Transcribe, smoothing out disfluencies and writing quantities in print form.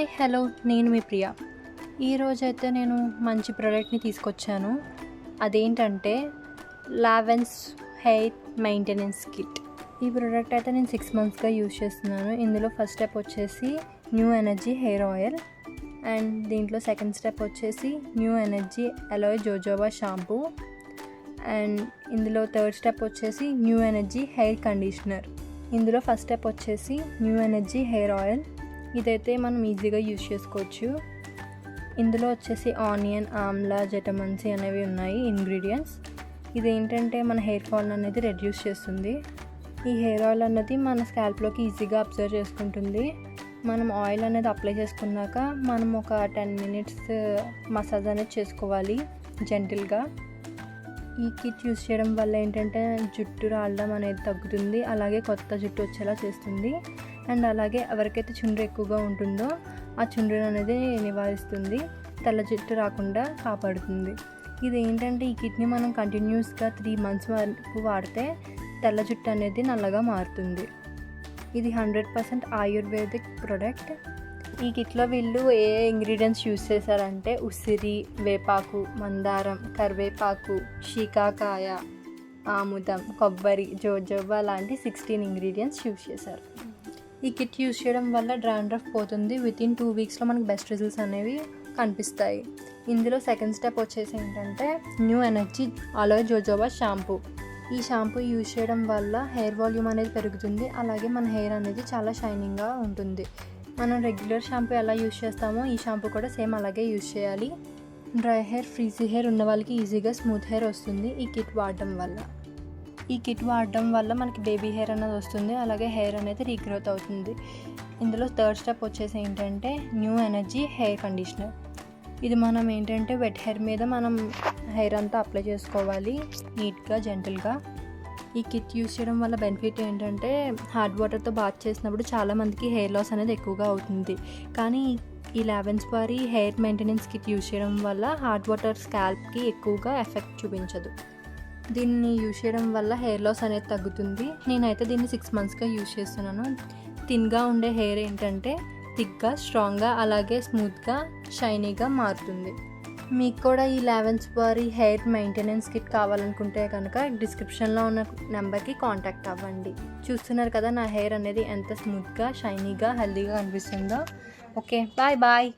Hi hello నేను మీ ప్రియ. ఈరోజైతే నేను మంచి ప్రోడక్ట్ని తీసుకొచ్చాను. అదేంటంటే లావెన్స్ హెయిర్ మెయింటెనెన్స్ కిట్. ఈ ప్రోడక్ట్ అయితే నేను 6 monthsగా యూజ్ చేస్తున్నాను. ఇందులో ఫస్ట్ స్టెప్ వచ్చేసి new energy hair oil, and దీంట్లో సెకండ్ స్టెప్ వచ్చేసి new energy alloy jojoba shampoo, and ఇందులో థర్డ్ స్టెప్ వచ్చేసి న్యూ ఎనర్జీ హెయిర్ కండిషనర్. ఇందులో ఫస్ట్ స్టెప్ వచ్చేసి న్యూ ఎనర్జీ హెయిర్ ఆయిల్. ఇదైతే మనం ఈజీగా యూజ్ చేసుకోవచ్చు. ఇందులో వచ్చేసి ఆనియన్, ఆమ్లా, జటమన్సీ అనేవి ఉన్నాయి ఇంగ్రీడియంట్స్. ఇదేంటంటే మన హెయిర్ ఫాల్ అనేది రెడ్యూస్ చేస్తుంది. ఈ హెయిర్ ఆయిల్ అనేది మన స్కాల్ప్లోకి ఈజీగా అబ్జర్వ్ చేసుకుంటుంది. మనం ఆయిల్ అనేది అప్లై చేసుకున్నాక మనం ఒక 10 minutes మసాజ్ అనేది చేసుకోవాలి జెంటిల్గా. ఈ కిట్ యూస్ చేయడం వల్ల ఏంటంటే జుట్టు రాలడం అనేది తగ్గుతుంది, అలాగే కొత్త జుట్టు వచ్చేలా చేస్తుంది. అండ్ అలాగే ఎవరికైతే చుండ్రు ఎక్కువగా ఉంటుందో ఆ చుండ్రుని అనేది నివారిస్తుంది, తెల్ల జుట్టు రాకుండా కాపాడుతుంది. ఇది ఏంటంటే ఈ కిట్ని మనం కంటిన్యూస్గా 3 months వరకు వాడితే తెల్ల జుట్టు అనేది నల్లగా మారుతుంది. ఇది 100% ఆయుర్వేదిక్ ప్రోడక్ట్. ఈ కిట్లో వీళ్ళు ఏ ఇంగ్రీడియంట్స్ యూస్ చేశారంటే ఉసిరి, వేపాకు, మందారం, కరివేపాకు, షీకాకాయ, ఆముదం, కొబ్బరి, జోజోబా లాంటి 16 ఇంగ్రీడియంట్స్ యూస్ చేశారు. ఈ కిట్ యూస్ చేయడం వల్ల డ్రాండ్రఫ్ పోతుంది. వితిన్ 2 weeksలో మనకు బెస్ట్ రిజల్ట్స్ అనేవి కనిపిస్తాయి. ఇందులో సెకండ్ స్టెప్ వచ్చేసి ఏంటంటే new energy alloy jojoba shampoo. ఈ షాంపూ యూజ్ చేయడం వల్ల హెయిర్ వాల్యూమ్ అనేది పెరుగుతుంది, అలాగే మన హెయిర్ అనేది చాలా షైనింగ్గా ఉంటుంది. మనం రెగ్యులర్ షాంపూ ఎలా యూజ్ చేస్తామో ఈ షాంపూ కూడా సేమ్ అలాగే యూజ్ చేయాలి. డ్రై హెయిర్, ఫ్రీజీ హెయిర్ ఉన్న వాళ్ళకి ఈజీగా స్మూత్ హెయిర్ వస్తుంది ఈ కిట్ వాడడం వల్ల. ఈ కిట్ వాడడం వల్ల మనకి బేబీ హెయిర్ అనేది వస్తుంది, అలాగే హెయిర్ అనేది రీగ్రోత్ అవుతుంది. ఇందులో థర్డ్ స్టెప్ వచ్చేసి ఏంటంటే న్యూ ఎనర్జీ హెయిర్ కండిషనర్. ఇది మనం ఏంటంటే వెట్ హెయిర్ మీద మనం హెయిర్ అంతా అప్లై చేసుకోవాలి నీట్గా, జెంటిల్గా. ఈ కిట్ యూస్ చేయడం వల్ల బెనిఫిట్ ఏంటంటే హాట్ వాటర్తో బాత్ చేసినప్పుడు చాలామందికి హెయిర్ లాస్ అనేది ఎక్కువగా అవుతుంది. కానీ ఈ లావెన్స్ వారి హెయిర్ మెయింటెనెన్స్ కిట్ యూస్ చేయడం వల్ల హాట్ వాటర్ స్కాల్ప్కి ఎక్కువగా ఎఫెక్ట్ చూపించదు. దీన్ని యూస్ చేయడం వల్ల హెయిర్ లాస్ అనేది తగ్గుతుంది. నేనైతే దీన్ని 6 monthsగా యూస్ చేస్తున్నాను. థిన్గా ఉండే హెయిర్ ఏంటంటే థిక్గా, స్ట్రాంగ్గా, అలాగే స్మూత్గా, షైనీగా మారుతుంది. మీకు కూడా ఈ లావెన్స్ వారి హెయిర్ మెయింటెనెన్స్ కిట్ కావాలనుకుంటే కనుక డిస్క్రిప్షన్లో ఉన్న నెంబర్కి కాంటాక్ట్ అవ్వండి. చూస్తున్నారు కదా నా హెయిర్ అనేది ఎంత స్మూత్గా, షైనీగా, హెల్దీగా కనిపిస్తుందో. Okay, bye bye.